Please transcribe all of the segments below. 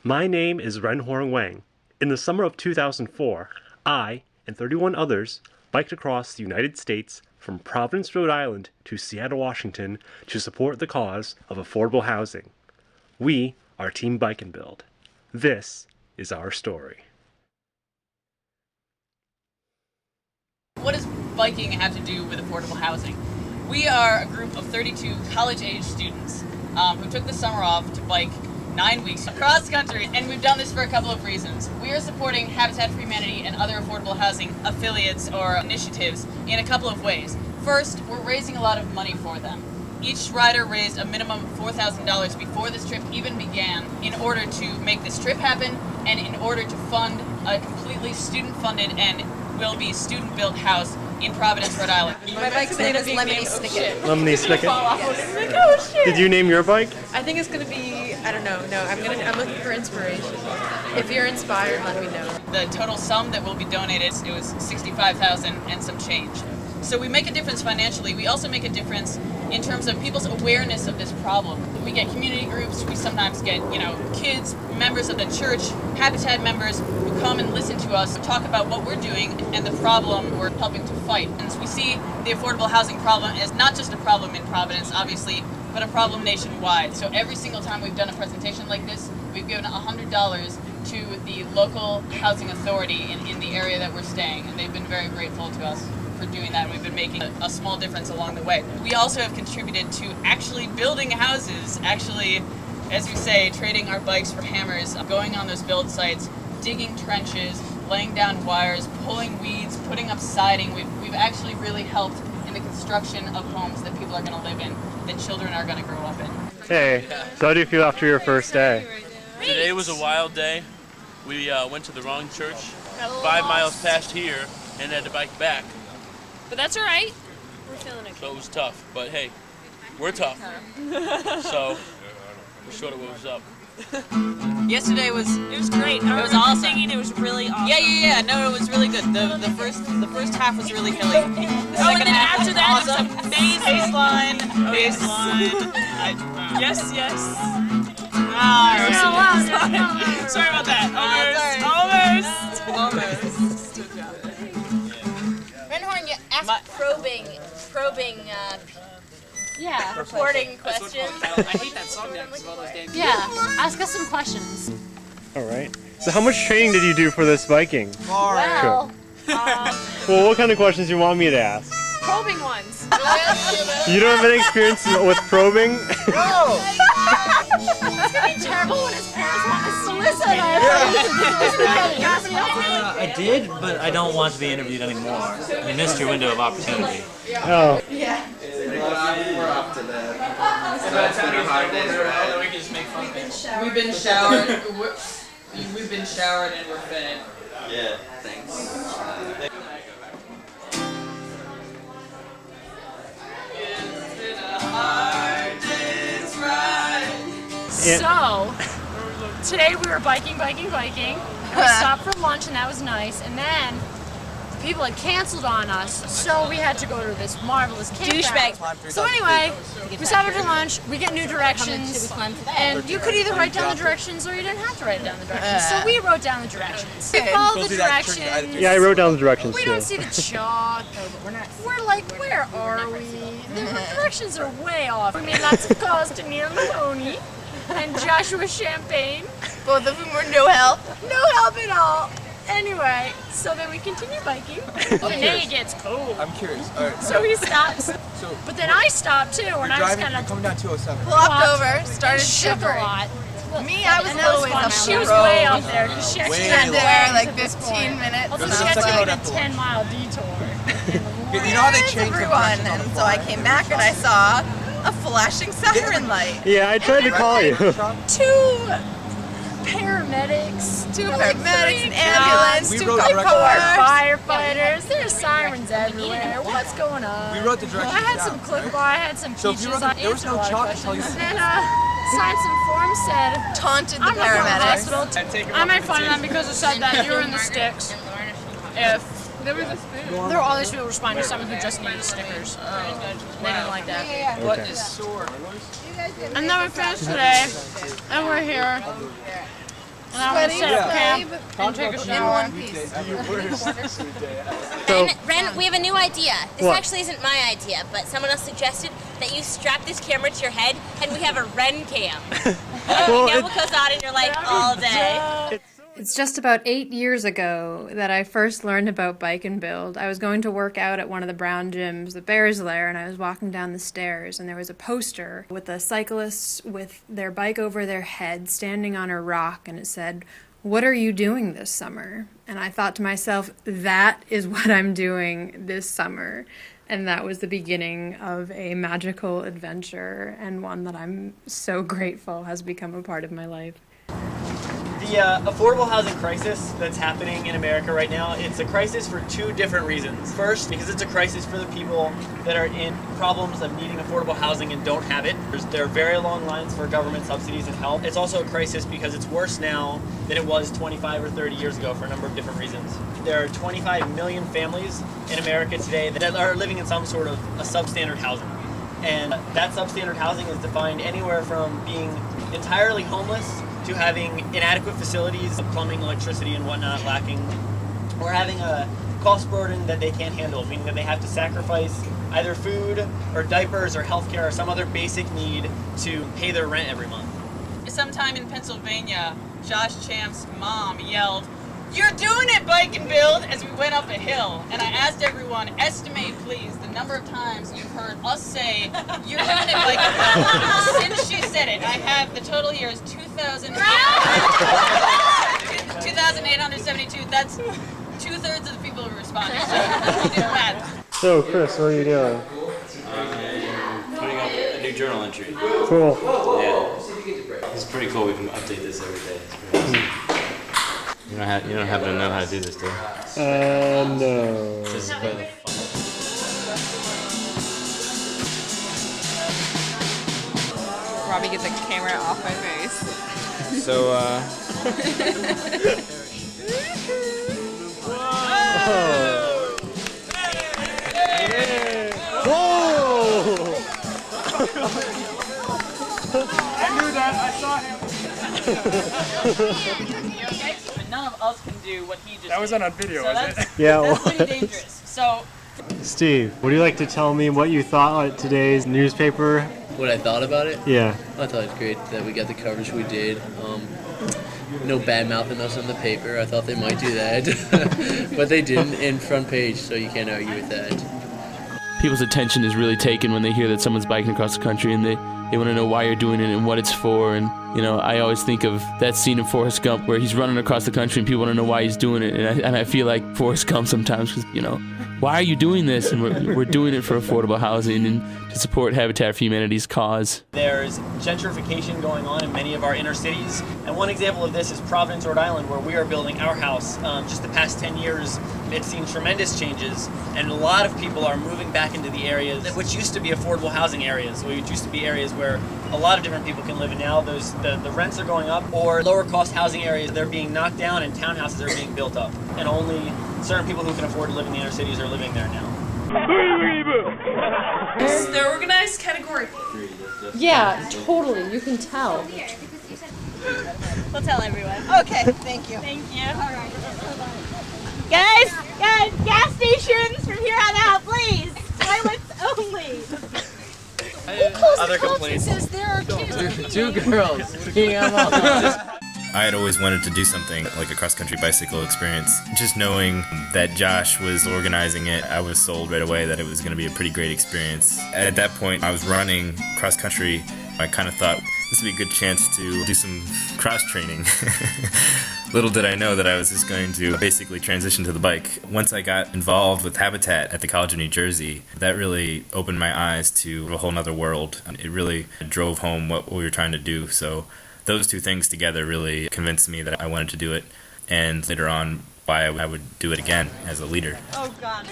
My name is Ren-Horng Wang. In the summer of 2004, I and 31 others biked across the United States from Providence, Rhode Island to Seattle, Washington to support the cause of affordable housing. We are Team Bike and Build. This is our story. What does biking have to do with affordable housing? We are a group of 32 college-age students who took the summer off to bike 9 weeks across the country, and we've done this for a couple of reasons. We are supporting Habitat for Humanity and other affordable housing affiliates or initiatives in a couple of ways. First, we're raising a lot of money for them. Each rider raised a minimum of $4,000 before this trip even began in order to make this trip happen and in order to fund a completely student-funded and will be student-built house in Providence, Rhode Island. My bike's name is Lemony Snicket. Lemony Snicket. Yes. Oh, shit. Did you name your bike? I think it's gonna be, I don't know. No, I'm looking for inspiration. If you're inspired, let me know. The total sum that will be donated, it was $65,000 and some change. So we make a difference financially. We also make a difference in terms of people's awareness of this problem. We get community groups, we sometimes get, kids, members of the church, Habitat members who come and listen to us talk about what we're doing and the problem we're helping to fight. And we see the affordable housing problem as not just a problem in Providence, obviously, but a problem nationwide. So every single time we've done a presentation like this, we've given $100 to the local housing authority in the area that we're staying, and they've been very grateful to us for doing that. We've been making a small difference along the way. We also have contributed to actually building houses, actually, as we say, trading our bikes for hammers, going on those build sites, digging trenches, laying down wires, pulling weeds, putting up siding. We've actually really helped in the construction of homes that people are going to live in, that children are going to grow up in. Hey, so how do you feel after your first day? Today was a wild day. We went to the wrong church, 5 miles past here, and had to bike back. But that's all right. We're feeling it. So it was tough, but hey, we're tough. So we showed it what was up. Yesterday was great. It was awesome. Singing, it was really awesome. Yeah. No, it was really good. The first half was really hilly. The And second then half after was that, awesome. it was amazing. Baseline. Yes. Sorry about that. Almost. Ren-Horng, you ask probing, reporting questions. I hate that song now because of all those damn Yeah, ask us some questions. All right. So how much training did you do for this biking? Well, Well, what kind of questions do you want me to ask? Probing ones. You don't have any experience with probing? No! It's gonna be terrible when his parents want us to listen. I did, but I don't want to be interviewed anymore. You missed your window of opportunity. Oh. Yeah. We're off to bed. It's been a hard day's ride. We can just make fun of it. We've been showered. We've been showered and we're fed. Yeah, thanks. So, today we were biking. We stopped for lunch and that was nice. And then the people had canceled on us, so we had to go to this marvelous campground. So anyway, we stopped for lunch, we get new directions, and you could either write down the directions or you didn't have to write down the directions. So we wrote down the directions. We followed the directions. Yeah, I wrote down the directions We too. don't see the chalk. We're like, where are we? The directions are way off. We made lots of calls to Neil Mahoney and Joshua Champagne. Both of them were no help. No help at all. Anyway, so then we continue biking. And then it gets cold. I'm curious. All right. So he stops. But then I stopped too, and I was kind of coming down 207. Flopped over, started shook a shivering. lot. Me, I was a And that little was ways fun. up She the was road. way up there because she actually had Had to there legs like at this 15 point. minutes. Also, and she I had was taken a after lunch. 10-mile detour. You know how they Where's changed the everyone? directions on And the so I fly? came back and I saw a flashing siren light. Yeah, I tried to call you. Two paramedics, An ambulance, We two rode cop direct cars. firefighters. There's sirens everywhere. What's going on? We wrote the directions I had down. some clip bar, I had some So if peaches. you wrote the- I there was answered no a lot of chalk to tell you- questions. And then signed some forms said, Taunted the I'm not going to the paramedics. hospital. I made fun of them because it said that you were in the sticks. If there was a spoon. There were all these people responding to someone who just needed stickers. They didn't like that. What is sore? And then we finished today, and we're here. And I'm gonna set up camp and take a In shower. one piece. Ren, we have a new idea. This What? actually isn't my idea, but someone else suggested that you strap this camera to your head and we have a Ren cam. Well, You know what goes on in your life all day. It's just about 8 years ago that I first learned about Bike and Build. I was going to work out at one of the brown gyms, the Bears Lair, and I was walking down the stairs, and there was a poster with a cyclist with their bike over their head standing on a rock, and it said, "What are you doing this summer?" And I thought to myself, that is what I'm doing this summer. And that was the beginning of a magical adventure, and one that I'm so grateful has become a part of my life. The affordable housing crisis that's happening in America right now, it's a crisis for two different reasons. First, because it's a crisis for the people that are in problems of needing affordable housing and don't have it. There are very long lines for government subsidies and help. It's also a crisis because it's worse now than it was 25 or 30 years ago for a number of different reasons. There are 25 million families in America today that are living in some sort of a substandard housing. And that substandard housing is defined anywhere from being entirely homeless to having inadequate facilities, plumbing, electricity, and whatnot lacking, or having a cost burden that they can't handle, meaning that they have to sacrifice either food or diapers or healthcare or some other basic need to pay their rent every month. Sometime in Pennsylvania, Josh Champ's mom yelled, "You're doing it, Bike and Build," as we went up a hill. And I asked everyone, estimate please the number of times you've heard us say, "You're doing it, Bike and Build." Since she said it, I have the total here is 2,872. That's 2/3 of the people who responded. So you do the math. So, Chris, what are you doing? I'm putting up a new journal entry. Cool. Yeah. It's pretty cool. We can update this every day. It's pretty awesome. You don't happen to know how to do this, do you? No. This is fun. Robbie, get the camera off my face. So, Whoa! I knew that, I saw him. But none of us can do what he just That was did. on video, So was it? that's, Yeah, that's well- pretty dangerous. So Steve, would you like to tell me what you thought of today's newspaper? What I thought about it? Yeah. I thought it was great that we got the coverage we did. No bad mouthing us in the paper. I thought they might do that, but they didn't. In front page, so you can't argue with that. People's attention is really taken when they hear that someone's biking across the country, and they want to know why you're doing it and what it's for. And I always think of that scene in Forrest Gump where he's running across the country and people want to know why he's doing it. And I feel like Forrest Gump sometimes, because why are you doing this? And we're doing it for affordable housing and to support Habitat for Humanity's cause. There's gentrification going on in many of our inner cities, and one example of this is Providence, Rhode Island, where we are building our house. Just the past 10 years, it's seen tremendous changes, and a lot of people are moving back into the areas which used to be affordable housing areas, which used to be areas where a lot of different people can live in now. The rents are going up, or lower cost housing areas, they're being knocked down and townhouses are being built up, and only certain people who can afford to live in the inner cities are living there now. They're organized categorically. Yeah, totally. You can tell. We'll tell everyone. Okay, thank you. Thank you. Guys, gas stations from here on out, please. Toilets only. Other complaints. Says there are kids. Two girls peeing on I had always wanted to do something like a cross-country bicycle experience. Just knowing that Josh was organizing it, I was sold right away that it was going to be a pretty great experience. At that point, I was running cross-country. I kind of thought this would be a good chance to do some cross-training. Little did I know that I was just going to basically transition to the bike. Once I got involved with Habitat at the College of New Jersey, that really opened my eyes to a whole nother world. It really drove home what we were trying to do. So those two things together really convinced me that I wanted to do it, and later on why I would do it again as a leader. Oh God.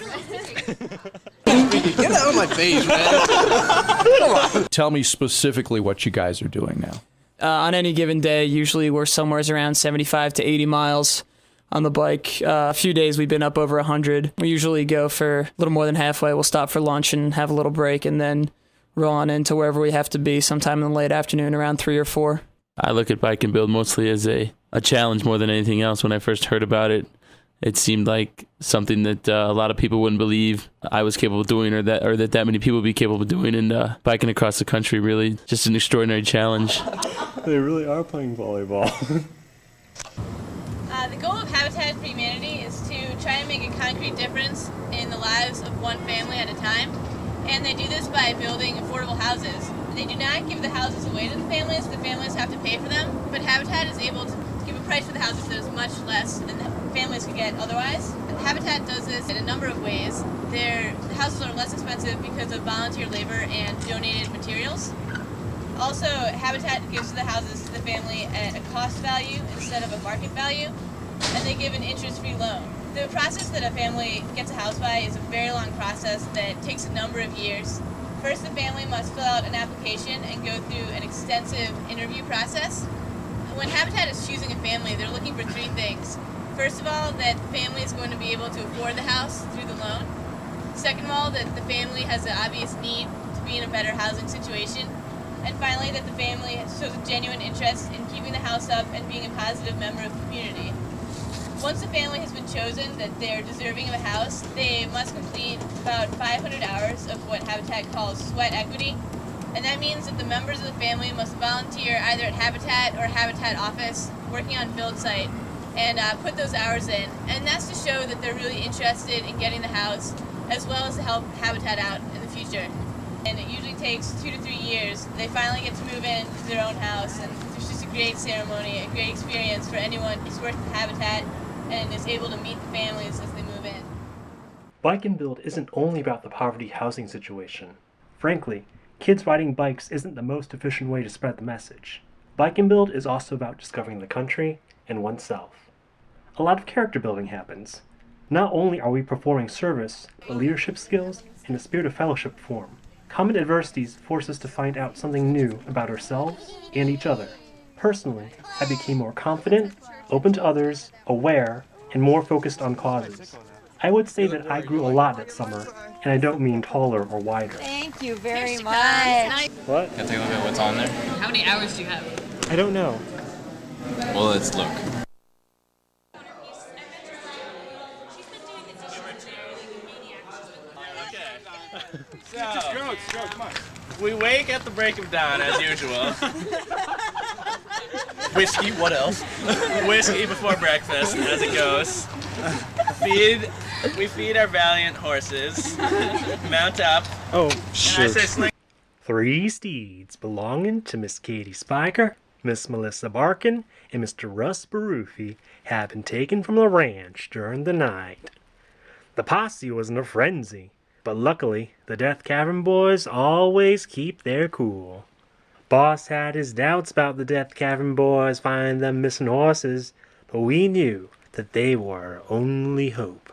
Get out of my face, man. Tell me specifically what you guys are doing now. On any given day, usually we're somewhere around 75 to 80 miles on the bike. A few days we've been up over 100. We usually go for a little more than halfway. We'll stop for lunch and have a little break and then roll on into wherever we have to be sometime in the late afternoon around 3 or 4. I look at Bike and Build mostly as a a challenge more than anything else. When I first heard about it, it seemed like something that a lot of people wouldn't believe I was capable of doing, or that many people would be capable of doing. And biking across the country, really just an extraordinary challenge. They really are playing volleyball. The goal of Habitat for Humanity is to try and make a concrete difference in the lives of one family at a time. And they do this by building affordable houses. They do not give the houses away to the families have to pay for them, but Habitat is able to give a price for the houses that is much less than the families could get otherwise. Habitat does this in a number of ways. The houses are less expensive because of volunteer labor and donated materials. Also, Habitat gives the houses to the family at a cost value instead of a market value, and they give an interest-free loan. The process that a family gets a house by is a very long process that takes a number of years. First, the family must fill out an application and go through an extensive interview process. When Habitat is choosing a family, they're looking for three things. First of all, that the family is going to be able to afford the house through the loan. Second of all, that the family has an obvious need to be in a better housing situation. And finally, that the family shows a genuine interest in keeping the house up and being a positive member of the community. Once the family has been chosen that they're deserving of a house, they must complete about 500 hours of what Habitat calls sweat equity. And that means that the members of the family must volunteer either at Habitat or Habitat office working on build site and put those hours in. And that's to show that they're really interested in getting the house as well as to help Habitat out in the future. And it usually takes 2 to 3 years. They finally get to move in to their own house, and it's just a great ceremony, a great experience for anyone who's worked with Habitat and is able to meet the families as they move in. Bike and Build isn't only about the poverty housing situation. Frankly, kids riding bikes isn't the most efficient way to spread the message. Bike and Build is also about discovering the country and oneself. A lot of character building happens. Not only are we performing service, but leadership skills and a spirit of fellowship form. Common adversities force us to find out something new about ourselves and each other. Personally, I became more confident, open to others, aware, and more focused on causes. I would say that I grew a lot that summer, and I don't mean taller or wider. Thank you very much. What? Can I take a look at what's on there? How many hours do you have? I don't know. Well, let's look. So, come on. We wake at the break of dawn, as usual. Whiskey, what else? Whiskey before breakfast, as it goes. We feed our valiant horses. Mount up. Oh, And I shoot. say, sling. 3 steeds belonging to Miss Katie Spiker, Miss Melissa Barkin, and Mr. Russ Barufi have been taken from the ranch during the night. The posse was in a frenzy, but luckily the Death Cavern boys always keep their cool. Boss had his doubts about the Death Cavern boys finding them missing horses, but we knew that they were our only hope.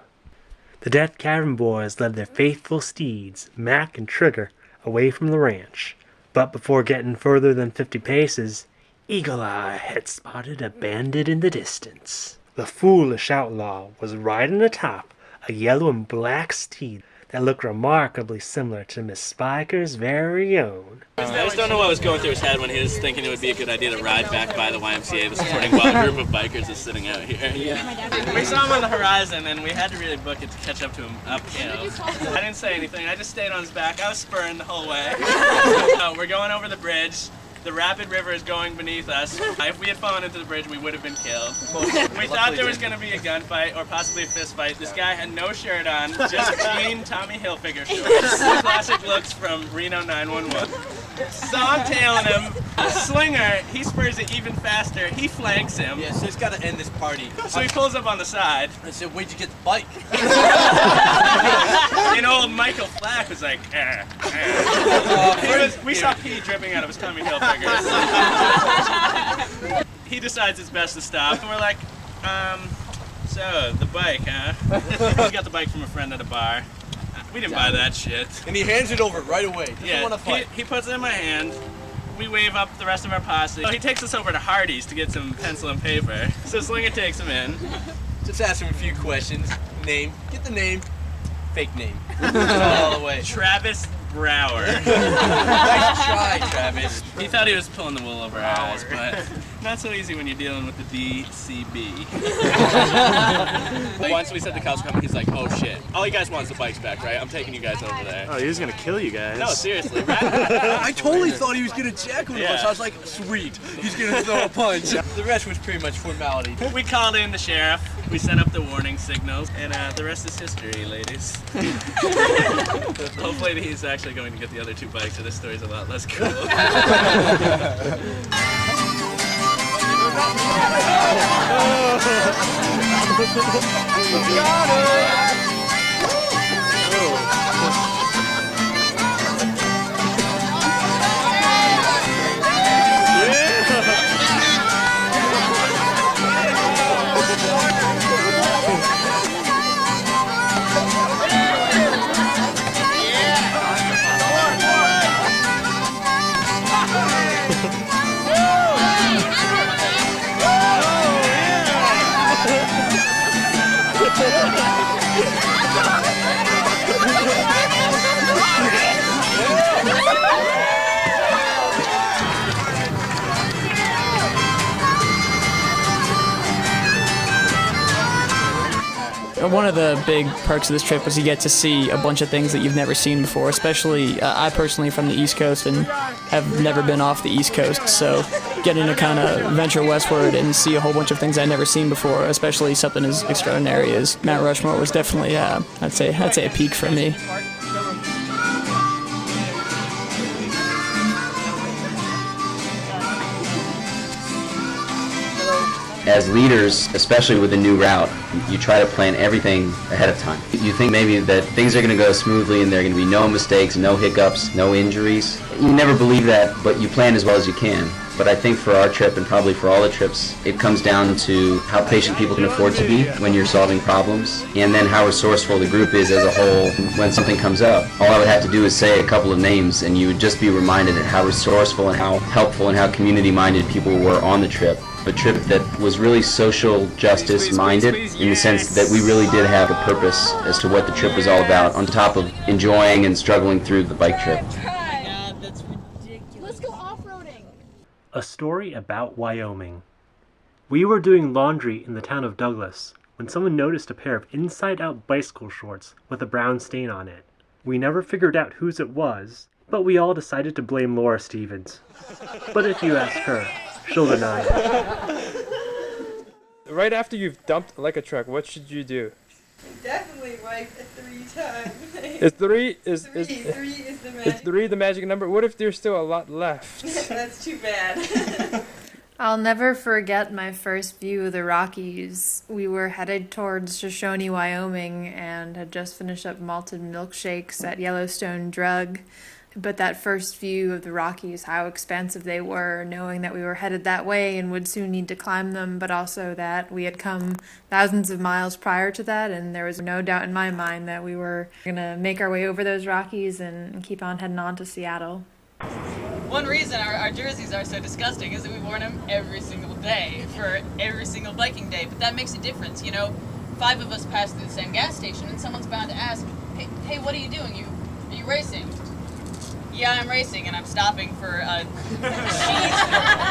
The Death Cavern boys led their faithful steeds, Mac and Trigger, away from the ranch, but before getting further than 50 paces, Eagle Eye had spotted a bandit in the distance. The foolish outlaw was riding atop a yellow and black steed that looked remarkably similar to Miss Spiker's very own. I just don't know what was going through his head when he was thinking it would be a good idea to ride back by the YMCA this morning while a group of bikers is sitting out here. Yeah. We saw him on the horizon and we had to really book it to catch up to him uphill. I didn't say anything, I just stayed on his back. I was spurring the whole way. We're going over the bridge. The rapid river is going beneath us. If we had fallen into the bridge, we would have been killed. We thought there was going to be a gunfight or possibly a fist fight. This guy had no shirt on, just jean Tommy Hilfiger shorts. Classic looks from Reno 911. So I'm tailing him. The slinger, he spurs it even faster. He flanks him. Yeah, so it's got to end this party. So he pulls up on the side. I said, where'd you get the bike? And old Michael Flack was like, we saw pee dripping out of his Tommy Hilfiger. He decides it's best to stop. And we're like, so, the bike, huh? We got the bike from a friend at a bar. We didn't buy that shit. And he hands it over right away. Yeah, he puts it in my hand. We wave up the rest of our posse. He takes us over to Hardee's to get some pencil and paper. So Slinger takes him in. Just ask him a few questions. Name. Get the name. Fake name. All the way. Travis Brower. Nice try, Travis. He thought he was pulling the wool over our eyes, but Not so easy when you're dealing with the DCB. Once we said the cows were coming, he's like, oh shit. All you guys want is the bikes back, right? I'm taking you guys over there. Oh, he was gonna kill you guys. No, seriously. I totally thought he was gonna check with us. I was like, sweet, he's gonna throw a punch. The rest was pretty much formality. We called in the sheriff, we set up the warning signals, and the rest is history, ladies. Hopefully he's actually going to get the other 2 bikes, so this story's a lot less cool. One of the big perks of this trip was you get to see a bunch of things that you've never seen before, especially I personally from the East Coast and have never been off the East Coast, so getting to kind of venture westward and see a whole bunch of things I'd never seen before, especially something as extraordinary as Mount Rushmore was definitely, I'd say a peak for me. As leaders, especially with a new route, you try to plan everything ahead of time. You think maybe that things are going to go smoothly and there are going to be no mistakes, no hiccups, no injuries. You never believe that, but you plan as well as you can. But I think for our trip, and probably for all the trips, it comes down to how patient people can afford to be when you're solving problems, and then how resourceful the group is as a whole when something comes up. All I would have to do is say a couple of names, and you would just be reminded of how resourceful and how helpful and how community-minded people were on the trip. A trip that was really social justice minded in the sense that we really did have a purpose as to what the trip was all about, on top of enjoying and struggling through the bike trip. Let's go off-roading. A story about Wyoming. We were doing laundry in the town of Douglas when someone noticed a pair of inside-out bicycle shorts with a brown stain on it. We never figured out whose it was, but we all decided to blame Laura Stevens. But if you ask her, she'll deny it. Right after you've dumped like a truck, what should you do? Definitely wipe it 3 times. Is three Three is the magic. Is 3 the magic number? What if there's still a lot left? That's too bad. I'll never forget my first view of the Rockies. We were headed towards Shoshone, Wyoming, and had just finished up malted milkshakes at Yellowstone Drug. But that first view of the Rockies, how expansive they were, knowing that we were headed that way and would soon need to climb them, but also that we had come thousands of miles prior to that, and there was no doubt in my mind that we were going to make our way over those Rockies and keep on heading on to Seattle. One reason our jerseys are so disgusting is that we've worn them every single day for every single biking day, but that makes a difference. You know, 5 of us pass through the same gas station and someone's bound to ask, hey, what are you doing? Are you racing? Yeah, I'm racing and I'm stopping for a cheese,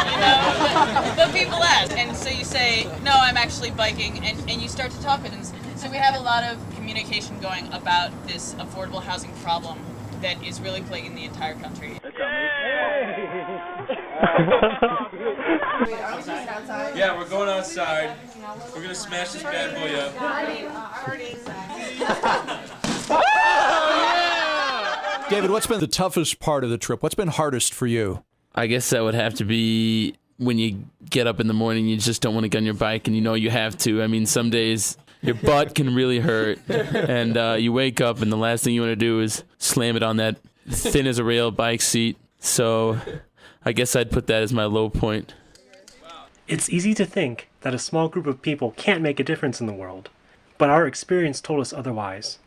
you know, but people ask, and so you say, no, I'm actually biking, and you start to talk, and so we have a lot of communication going about this affordable housing problem that is really plaguing the entire country. Yeah, we're going outside. We're gonna smash this bad boy up. David, what's been the toughest part of the trip? What's been hardest for you? I guess that would have to be when you get up in the morning, you just don't want to get on your bike, and you know you have to. I mean, some days your butt can really hurt, and you wake up, and the last thing you want to do is slam it on that thin as a rail bike seat. So I guess I'd put that as my low point. It's easy to think that a small group of people can't make a difference in the world, but our experience told us otherwise.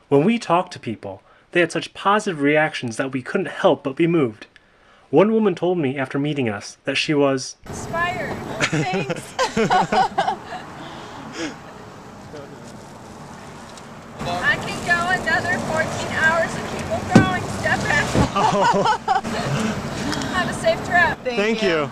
When we talked to people, they had such positive reactions that we couldn't help but be moved. One woman told me after meeting us that she was inspired. Thanks. I can go another 14 hours and keep on going. Step back. Have a safe trip. Thank you.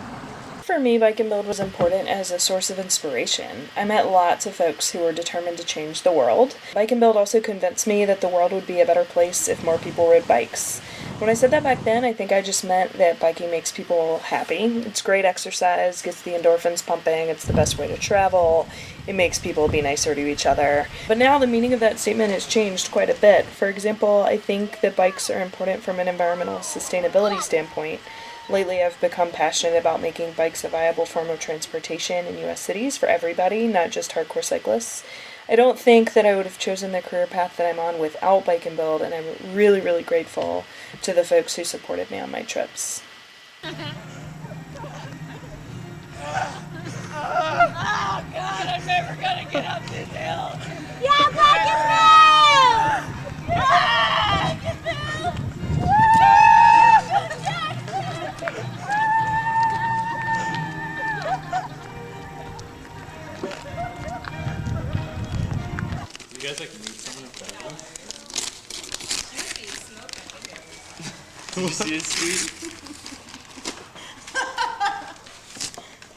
for me, Bike and Build was important as a source of inspiration. I met lots of folks who were determined to change the world. Bike and Build also convinced me that the world would be a better place if more people rode bikes. When I said that back then, I think I just meant that biking makes people happy. It's great exercise, gets the endorphins pumping, it's the best way to travel, it makes people be nicer to each other. But now the meaning of that statement has changed quite a bit. For example, I think that bikes are important from an environmental sustainability standpoint. Lately, I've become passionate about making bikes a viable form of transportation in U.S. cities for everybody, not just hardcore cyclists. I don't think that I would have chosen the career path that I'm on without Bike and Build, and I'm really, really grateful to the folks who supported me on my trips. Oh God, I'm never gonna get up this hill. Yeah, Bike and Build! Bike and Build! You guys like meet someone in Providence? You see it, Steve?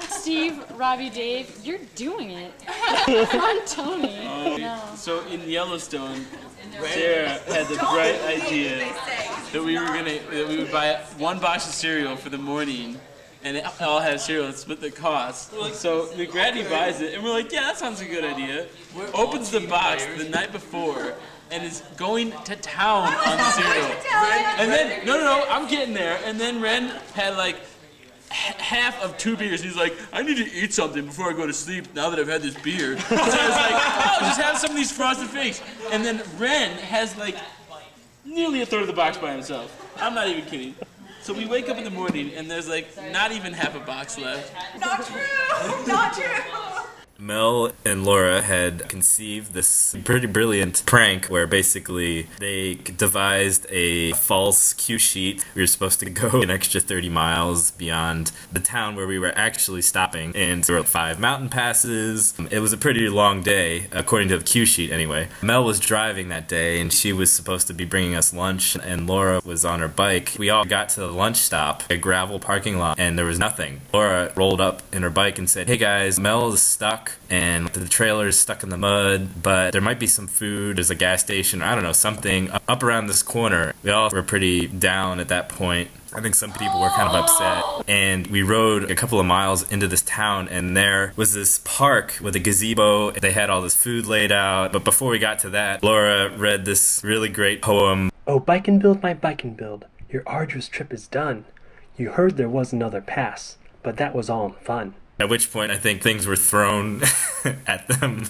Steve, Robbie, Dave, you're doing it. I'm Tony. No. So in Yellowstone, Sarah had the bright idea that we would buy one box of cereal for the morning, and it all have cereal and split the cost. So McGrady buys it, and we're like, yeah, that sounds a good idea. Opens the box the night before, and is going to town on the cereal. And then, no, I'm getting there, and then Ren had like half of 2 beers. He's like, I need to eat something before I go to sleep now that I've had this beer. So I was like, oh, just have some of these Frosted Flakes. And then Ren has like nearly a third of the box by himself. I'm not even kidding. So we wake up in the morning and there's like not even half a box left. Not true! Not true! Mel and Laura had conceived this pretty brilliant prank where basically they devised a false cue sheet. We were supposed to go an extra 30 miles beyond the town where we were actually stopping, and there were 5 mountain passes. It was a pretty long day, according to the cue sheet anyway. Mel was driving that day, and she was supposed to be bringing us lunch, and Laura was on her bike. We all got to the lunch stop, a gravel parking lot, and there was nothing. Laura rolled up in her bike and said, hey guys, Mel is stuck and the trailer is stuck in the mud, but there might be some food, there's a gas station, I don't know, something up around this corner. We all were pretty down at that point. I think some people were kind of upset, and we rode a couple of miles into this town, and there was this park with a gazebo. They had all this food laid out, but before we got to that, Laura read this really great poem. Oh, Bike and Build, my Bike and Build, your arduous trip is done. You heard there was another pass, but that was all in fun. At which point, I think things were thrown at them.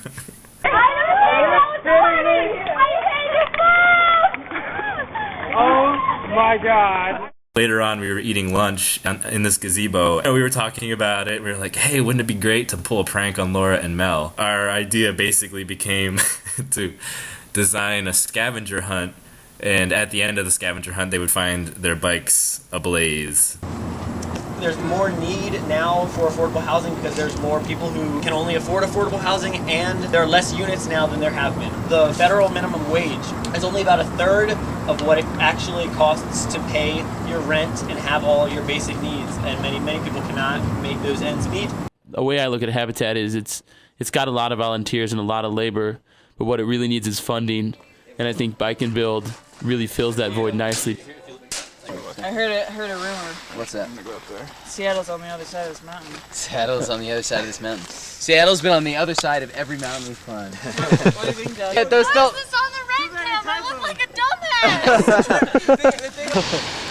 Oh my God. Later on, we were eating lunch in this gazebo, and we were talking about it. We were like, hey, wouldn't it be great to pull a prank on Laura and Mel? Our idea basically became to design a scavenger hunt, and at the end of the scavenger hunt, they would find their bikes ablaze. There's more need now for affordable housing because there's more people who can only afford affordable housing, and there are less units now than there have been. The federal minimum wage is only about a third of what it actually costs to pay your rent and have all your basic needs, and many people cannot make those ends meet. The way I look at Habitat is it's got a lot of volunteers and a lot of labor, but what it really needs is funding, and I think Bike and Build really fills that void nicely. I heard a rumor. What's that? I'm gonna go up there. Seattle's on the other side of this mountain. Seattle's on the other side of this mountain. Seattle's been on the other side of every mountain we've climbed. What do you think, Doug? Why is this on the red cam? I look like a dumbass!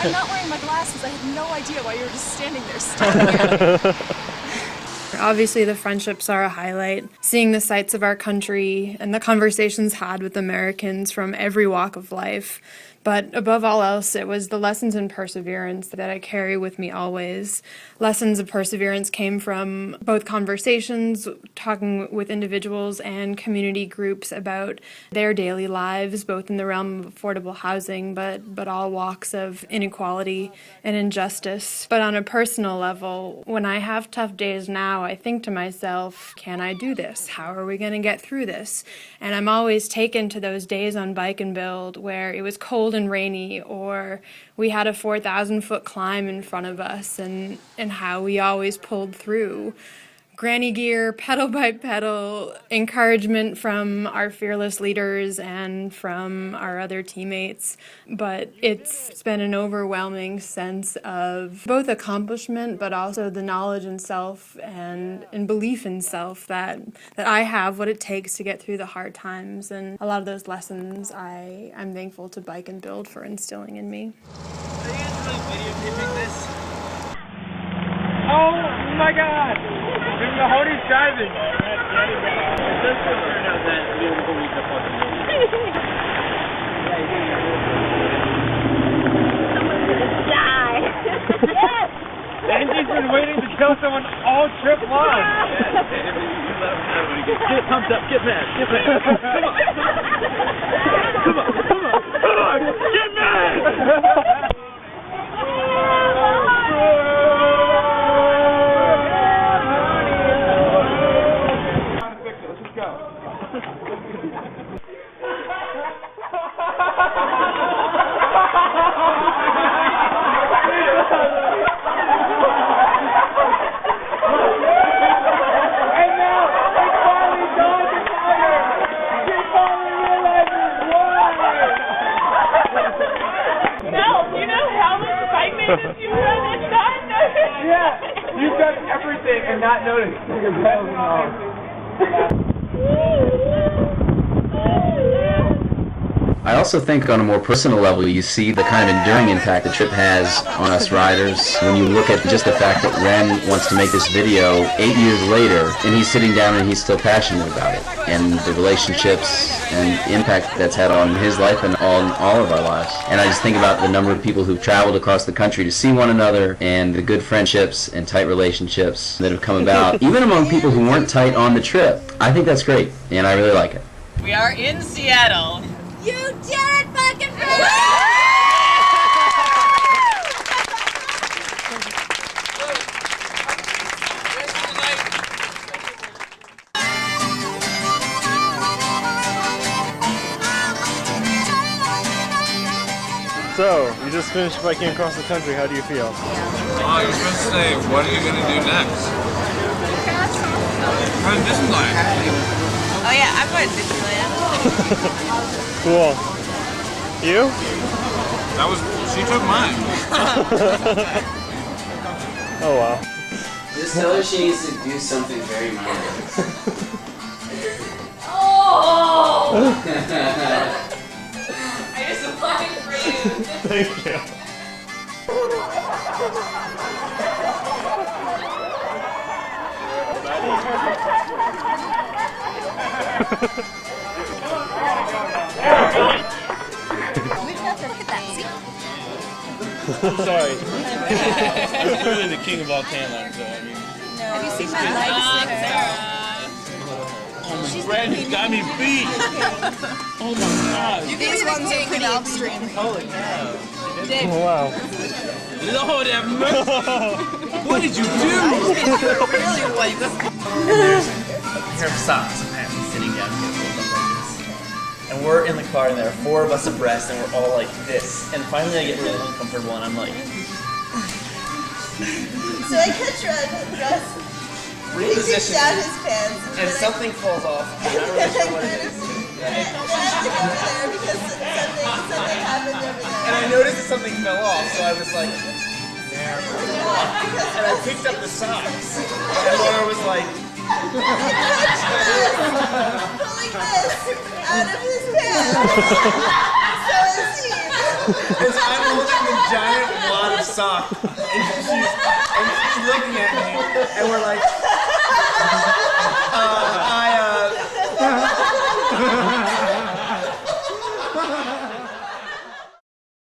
I'm not wearing my glasses. I had no idea why you were just standing there staring at me. Obviously, the friendships are a highlight. Seeing the sights of our country and the conversations had with Americans from every walk of life. But above all else, it was the lessons in perseverance that I carry with me always. Lessons of perseverance came from both conversations, talking with individuals and community groups about their daily lives, both in the realm of affordable housing, but all walks of inequality and injustice. But on a personal level, when I have tough days now, I think to myself, can I do this? How are we going to get through this? And I'm always taken to those days on Bike and Build where it was cold cold and rainy, or we had a 4,000-foot climb in front of us, and how we always pulled through. Granny gear, pedal by pedal, encouragement from our fearless leaders and from our other teammates. But it's been an overwhelming sense of both accomplishment, but also the knowledge in self and belief in self that I have what it takes to get through the hard times. And a lot of those lessons I'm thankful to Bike and Build for instilling in me. Are you guys really videotaping this? Oh my god! The Hody's driving. Andy's been waiting to kill someone all trip long. Get pumped up, get mad, get mad. Come on, come on, come on, get mad! Yeah, you've done everything and not noticed. I also think on a more personal level, you see the kind of enduring impact the trip has on us riders. When you look at just the fact that Ren wants to make this video 8 years later, and he's sitting down and he's still passionate about it, and the relationships and impact that's had on his life and on all of our lives. And I just think about the number of people who've traveled across the country to see one another, and the good friendships and tight relationships that have come about, even among people who weren't tight on the trip. I think that's great, and I really like it. We are in Seattle. You did it, Bike and Build! So, you just finished biking across the country. How do you feel? Oh, you're supposed to say, what are you going to do next? How's Disneyland? Oh yeah, I'm going to Disneyland. Cool. You? That was, she took mine. Oh wow. Just tell her she needs to do something very important. Oh! I just applied for you. Thank you. I'm sorry. I'm clearly the king of all tan lines, though. I mean, Have you seen my legs? oh my friend, you got me beat. Oh my god. These ones are pretty extreme. Holy cow. Oh wow. Lord have mercy. What did you do? Really like this. There's a pair of socks apparently sitting down here like this. And we're in the car and there are 4 of us abreast and we're all like this. And finally I get really uncomfortable and I'm like... So I catch Ren just reaching down his pants. And something falls off. I'm not really sure what it is. I have to go over there because something happened over there. And I noticed that something fell off, so I was like... And I picked up the socks. And Laura was like... Pulling this out of his pants. So is he. And so I'm holding the giant wad of sock, and she's looking at me, and we're like,